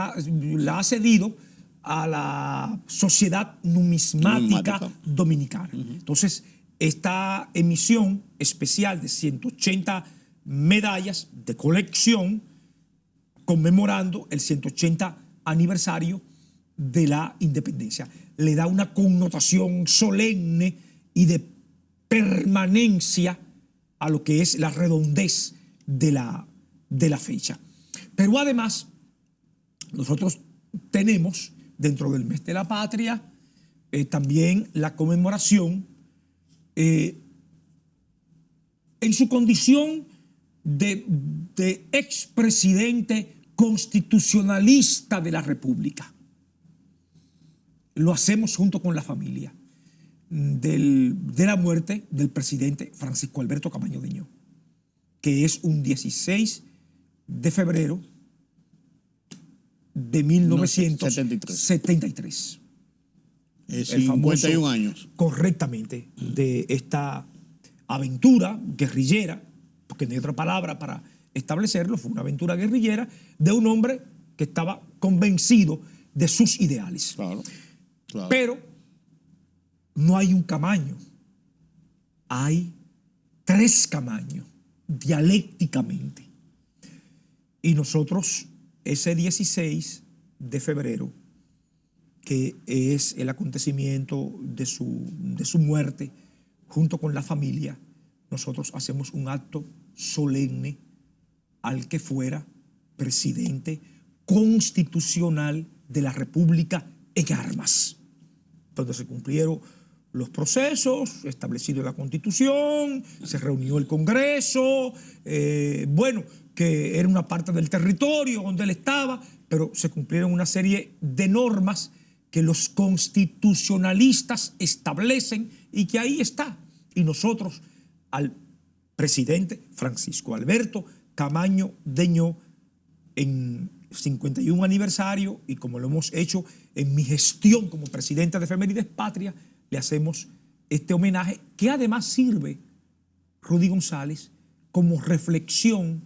la ha cedido a la Sociedad Numismática Dominicana. Entonces, esta emisión especial de 180 medallas de colección conmemorando el 180 aniversario de la independencia. Le da una connotación solemne y de permanencia a lo que es la redondez de la fecha. Pero además, nosotros tenemos dentro del mes de la patria también la conmemoración en su condición de expresidente constitucionalista de la República. Lo hacemos junto con la familia de la muerte del presidente Francisco Alberto Camaño Deñó, que es un 16 de febrero de 1973. Es El 51 famoso, años. Correctamente, de esta aventura guerrillera, porque no hay otra palabra para establecerlo, fue una aventura guerrillera de un hombre que estaba convencido de sus ideales. Claro, claro. Pero no hay un Camaño, hay 3 Camaños, dialécticamente. Y nosotros, ese 16 de febrero, que es el acontecimiento de su muerte, junto con la familia, nosotros hacemos un acto solemne al que fuera presidente constitucional de la República en armas, donde se cumplieron los procesos establecidos en la Constitución, se reunió el Congreso, que era una parte del territorio donde él estaba, pero se cumplieron una serie de normas que los constitucionalistas establecen y que ahí está. Y nosotros al presidente Francisco Alberto Camaño Deñó, en 51 aniversario, y como lo hemos hecho en mi gestión como presidente de Efemérides Patria, le hacemos este homenaje que además sirve, Rudy González, como reflexión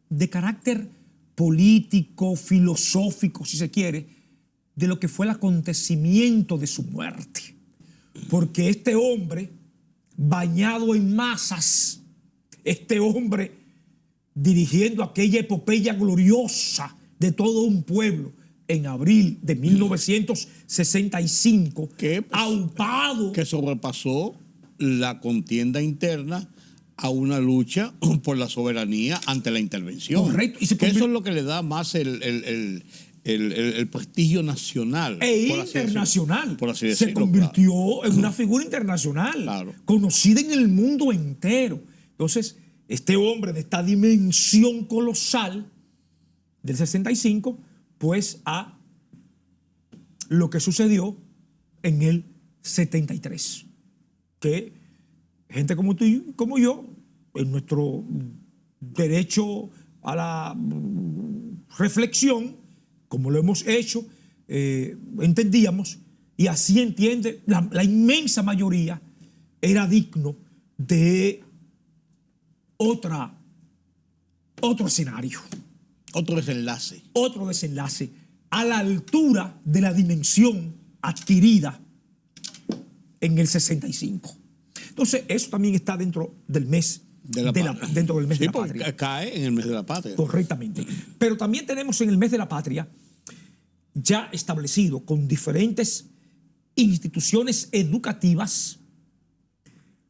de carácter político, filosófico, si se quiere, de lo que fue el acontecimiento de su muerte. Porque este hombre, bañado en masas, este hombre dirigiendo aquella epopeya gloriosa de todo un pueblo en abril de 1965, aupado, que sobrepasó la contienda interna a una lucha por la soberanía ante la intervención. Correcto. Y eso es lo que le da más el prestigio nacional. E internacional. Por así decirlo. Se convirtió en una figura internacional, claro, conocida en el mundo entero. Entonces, este hombre de esta dimensión colosal del 65, pues a lo que sucedió en el 73. Que gente como tú y como yo, en nuestro derecho a la reflexión, como lo hemos hecho, entendíamos, y así entiende la inmensa mayoría, era digno de otro escenario. Otro desenlace. Otro desenlace a la altura de la dimensión adquirida en el 65. Entonces, eso también está dentro del mes dentro del mes de la patria. Cae en el mes de la patria. Correctamente. Pero también tenemos en el mes de la patria, ya establecido con diferentes instituciones educativas,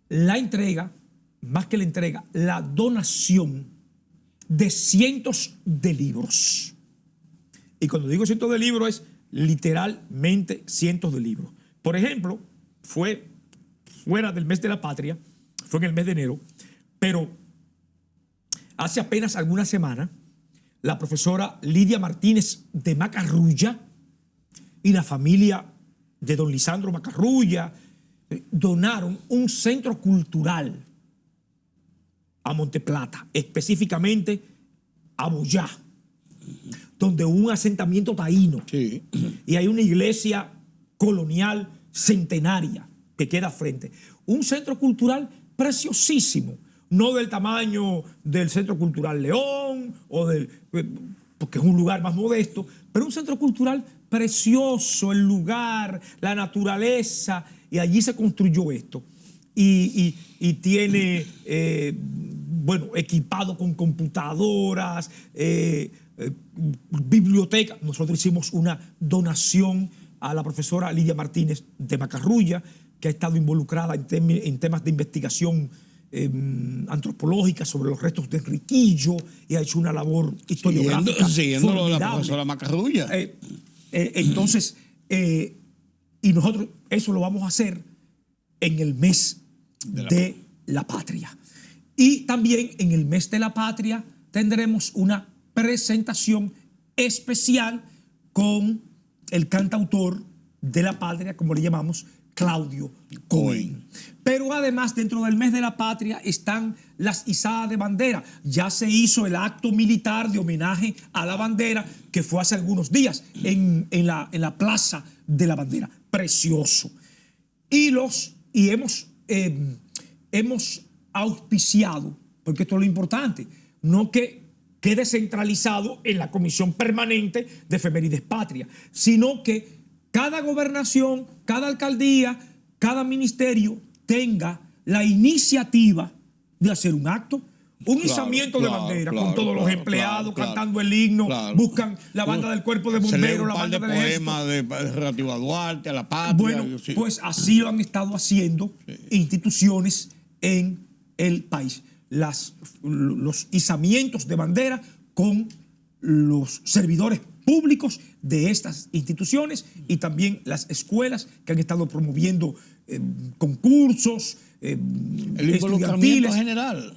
la entrega, más que la entrega, la donación de cientos de libros. Y cuando digo cientos de libros es literalmente cientos de libros. Por ejemplo, fue fuera del mes de la patria, fue en el mes de enero, pero hace apenas alguna semana, la profesora Lidia Martínez de Macarrulla y la familia de don Lisandro Macarrulla donaron un centro cultural a Monteplata, específicamente a Boyá, donde hubo un asentamiento taíno. Sí. Y hay una iglesia colonial centenaria que queda frente. Un centro cultural preciosísimo, no del tamaño del Centro Cultural León, porque es un lugar más modesto, pero un centro cultural precioso, el lugar, la naturaleza, y allí se construyó esto. Y tiene equipado con computadoras, biblioteca. Nosotros hicimos una donación a la profesora Lidia Martínez de Macarrulla, que ha estado involucrada en temas de investigación antropológica sobre los restos de Enriquillo, y ha hecho una labor historiográfica siguiendo la profesora Macarrulla. Entonces, y nosotros eso lo vamos a hacer en el mes de la patria. Y también en el mes de la patria tendremos una presentación especial con el cantautor de la patria, como le llamamos, Claudio Cohen. Pero además, dentro del mes de la patria están las izadas de bandera. Ya se hizo el acto militar de homenaje a la bandera, que fue hace algunos días en la Plaza de la Bandera. Precioso. Y hemos auspiciado, porque esto es lo importante, no que quede centralizado en la Comisión Permanente de Efemérides Patria, sino que cada gobernación, cada alcaldía, cada ministerio tenga la iniciativa de hacer un acto, un izamiento de bandera con todos los empleados cantando el himno, buscan la banda del cuerpo de bomberos, la banda del ejército. Poemas relativo a Duarte, a la patria. Bueno, pues así lo han estado haciendo instituciones en el país. Los izamientos de bandera con los servidores públicos de estas instituciones y también las escuelas que han estado promoviendo concursos el involucramiento general.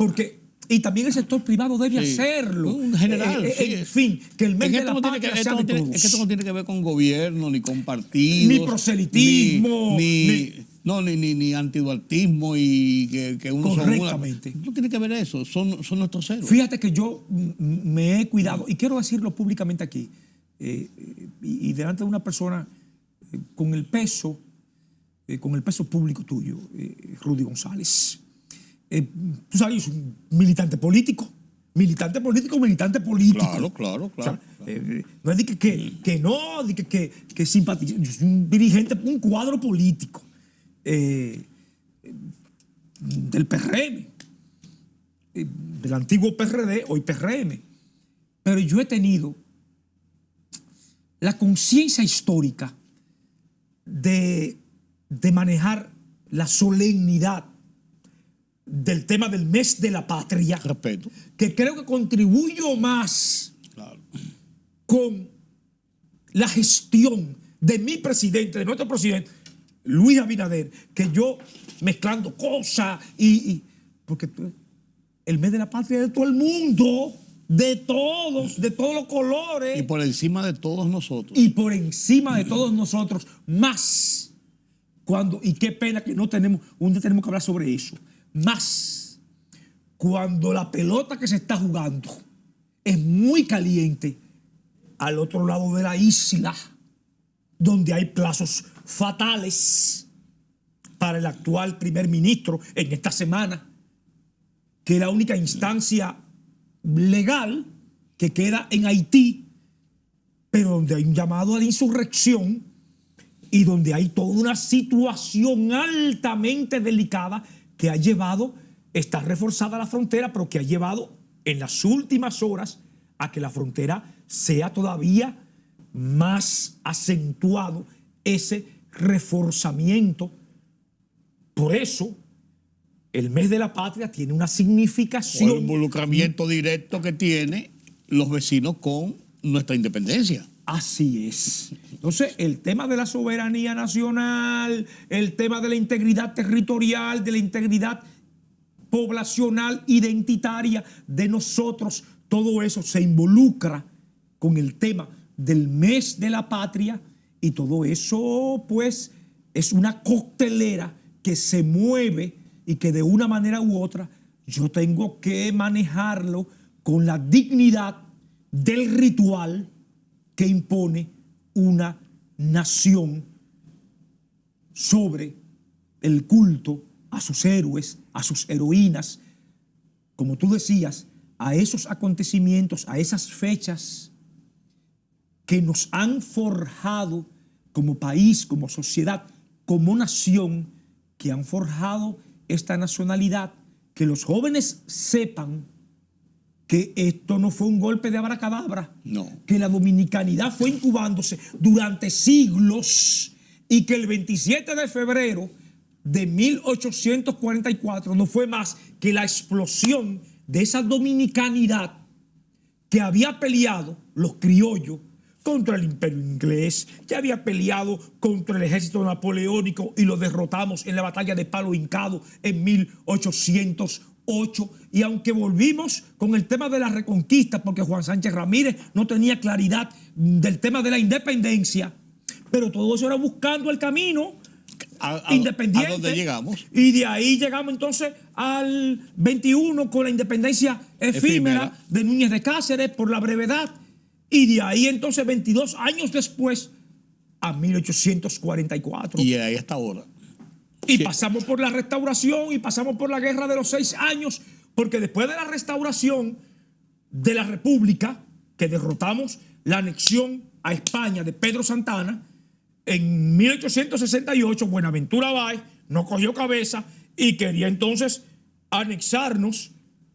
Y también el sector privado debe hacerlo. En general. En fin, que el mes de la patria sea de todos. Es que esto no tiene que ver con gobierno, ni con partidos. Ni proselitismo. Ni antidualtismo y que uno correctamente. No tiene que ver eso. Son nuestros héroes. Fíjate que yo me he cuidado, y quiero decirlo públicamente aquí, y delante de una persona con el peso público tuyo, Rudy González. Tú sabes, yo soy un militante político. Claro. O sea, no es que simpatizo. Yo soy un dirigente, un cuadro político del PRM, del antiguo PRD, hoy PRM. Pero yo he tenido la conciencia histórica de manejar la solemnidad del tema del mes de la patria. Respeto. Que creo que contribuyo más con la gestión de mi presidente, de nuestro presidente, Luis Abinader, que yo mezclando cosas porque el mes de la patria es de todo el mundo, de todos los colores. Y por encima de todos nosotros. Más y qué pena que no tenemos, un día tenemos que hablar sobre eso, más cuando la pelota que se está jugando es muy caliente al otro lado de la isla, donde hay plazos fatales para el actual primer ministro en esta semana, que es la única instancia legal que queda en Haití, pero donde hay un llamado a la insurrección y donde hay toda una situación altamente delicada que ha llevado, está reforzada la frontera, pero que ha llevado en las últimas horas a que la frontera sea todavía más acentuado ese reforzamiento. Por eso, el mes de la patria tiene una significación. Por el involucramiento directo que tiene los vecinos con nuestra independencia. Así es. Entonces, el tema de la soberanía nacional, el tema de la integridad territorial, de la integridad poblacional, identitaria de nosotros, todo eso se involucra con el tema del mes de la patria, y todo eso, pues, es una coctelera que se mueve y que de una manera u otra yo tengo que manejarlo con la dignidad del ritual que impone una nación sobre el culto a sus héroes, a sus heroínas, como tú decías, a esos acontecimientos, a esas fechas que nos han forjado como país, como sociedad, como nación, que han forjado esta nacionalidad que los jóvenes sepan que esto no fue un golpe de abracadabra, No. que la dominicanidad fue incubándose durante siglos y que el 27 de febrero de 1844 no fue más que la explosión de esa dominicanidad que había peleado los criollos contra el imperio inglés, que había peleado contra el ejército napoleónico y lo derrotamos en la batalla de Palo Hincado en 1808. Y aunque volvimos con el tema de la reconquista, porque Juan Sánchez Ramírez no tenía claridad del tema de la independencia, pero todo eso era buscando el camino independiente. ¿A dónde llegamos? Y de ahí llegamos entonces al 21 con la independencia efímera de Núñez de Cáceres por la brevedad. Y de ahí entonces 22 años después a 1844. Y ahí hasta ahora. Y Sí. pasamos por la restauración y pasamos por la guerra de los 6 años, porque después de la restauración de la República, que derrotamos la anexión a España de Pedro Santana, en 1868 Buenaventura Báez no cogió cabeza y quería entonces anexarnos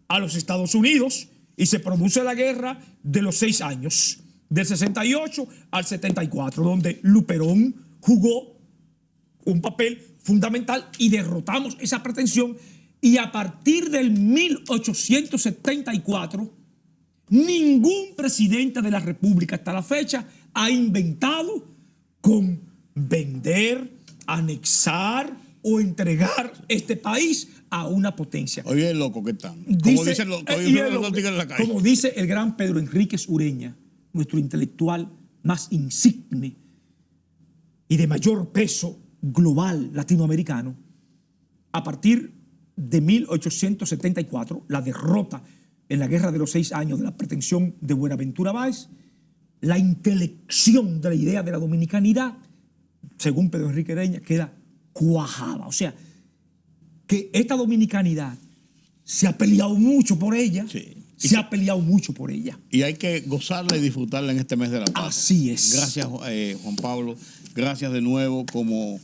a los Estados Unidos y se produce la guerra de los 6 años, del 68 al 74, donde Luperón jugó un papel fundamental y derrotamos esa pretensión. Y a partir del 1874, ningún presidente de la República hasta la fecha ha inventado con vender, anexar o entregar este país a una potencia. Oye, loco que están. Como Dice, dicen los tigres en la calle. como dice el gran Pedro Enríquez Ureña, nuestro intelectual más insigne y de mayor peso global latinoamericano, a partir de 1874, la derrota en la guerra de los 6 años de la pretensión de Buenaventura Báez, la intelección de la idea de la dominicanidad, según Pedro Enrique Ureña, queda cuajada. O sea, que esta dominicanidad se ha peleado mucho por ella. Sí. Se ha peleado mucho por ella. Y hay que gozarla y disfrutarla en este mes de la paz. Así es. Gracias, Juan Pablo. Gracias de nuevo. Como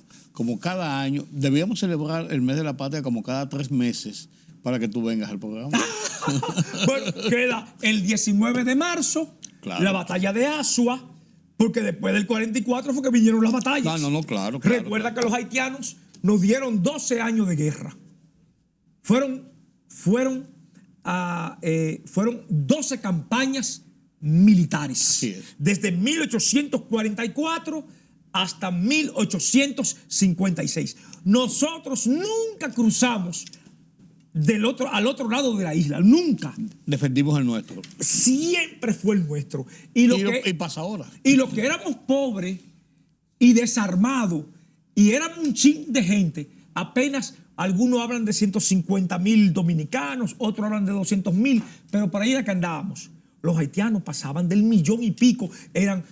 cada año, debíamos celebrar el mes de la patria como cada 3 meses para que tú vengas al programa. Bueno, queda el 19 de marzo, Claro. la batalla de Asua, porque después del 44 fue que vinieron las batallas. No, claro. Recuerda que los haitianos nos dieron 12 años de guerra. Fueron 12 campañas militares. Así es. Desde 1844 hasta 1856. Nosotros nunca cruzamos al otro lado de la isla, nunca. Defendimos el nuestro. Siempre fue el nuestro. Y pasa ahora. Y los que éramos pobres y desarmados y éramos un chin de gente, apenas algunos hablan de 150,000 dominicanos, otros hablan de 200,000, pero por ahí era que andábamos. Los haitianos pasaban del 1,000,000 y pico, eran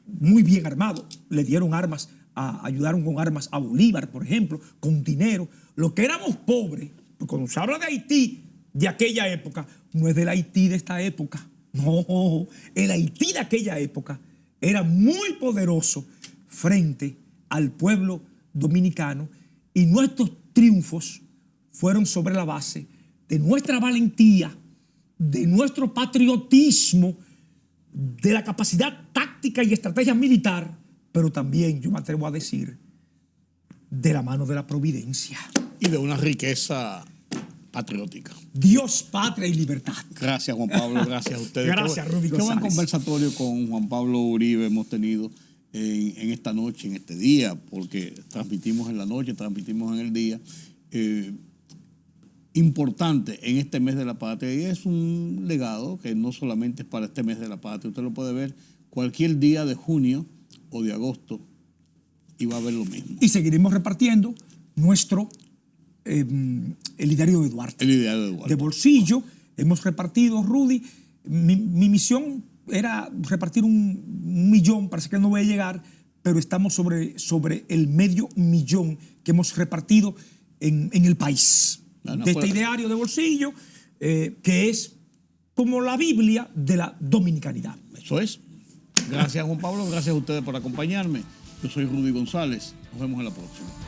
muy bien armados, le dieron armas, ayudaron con armas a Bolívar, por ejemplo, con dinero. Los que éramos pobres, cuando se habla de Haití de aquella época, no es del Haití de esta época, no, el Haití de aquella época era muy poderoso frente al pueblo dominicano, y nuestros triunfos fueron sobre la base de nuestra valentía, de nuestro patriotismo, de la capacidad táctica y estrategia militar, pero también, yo me atrevo a decir, de la mano de la providencia. Y de una riqueza patriótica. Dios, patria y libertad. Gracias, Juan Pablo. Gracias a ustedes. Gracias, Rudy Qué buen González. conversatorio con Juan Pablo Uribe hemos tenido en esta noche, en este día, porque transmitimos en la noche, transmitimos en el día. Importante en este mes de la patria, y es un legado que no solamente es para este mes de la patria. Usted lo puede ver cualquier día de junio o de agosto y va a ver lo mismo. Y seguiremos repartiendo nuestro el ideario de Duarte. El ideal de Eduardo. De bolsillo hemos repartido, Rudy. Mi misión era repartir 1,000,000, parece que no voy a llegar, pero estamos sobre el 500,000 que hemos repartido en el país. De este ideario de bolsillo, que es como la Biblia de la dominicanidad. Eso es. Gracias, Juan Pablo. Gracias a ustedes por acompañarme. Yo soy Rudy González. Nos vemos en la próxima.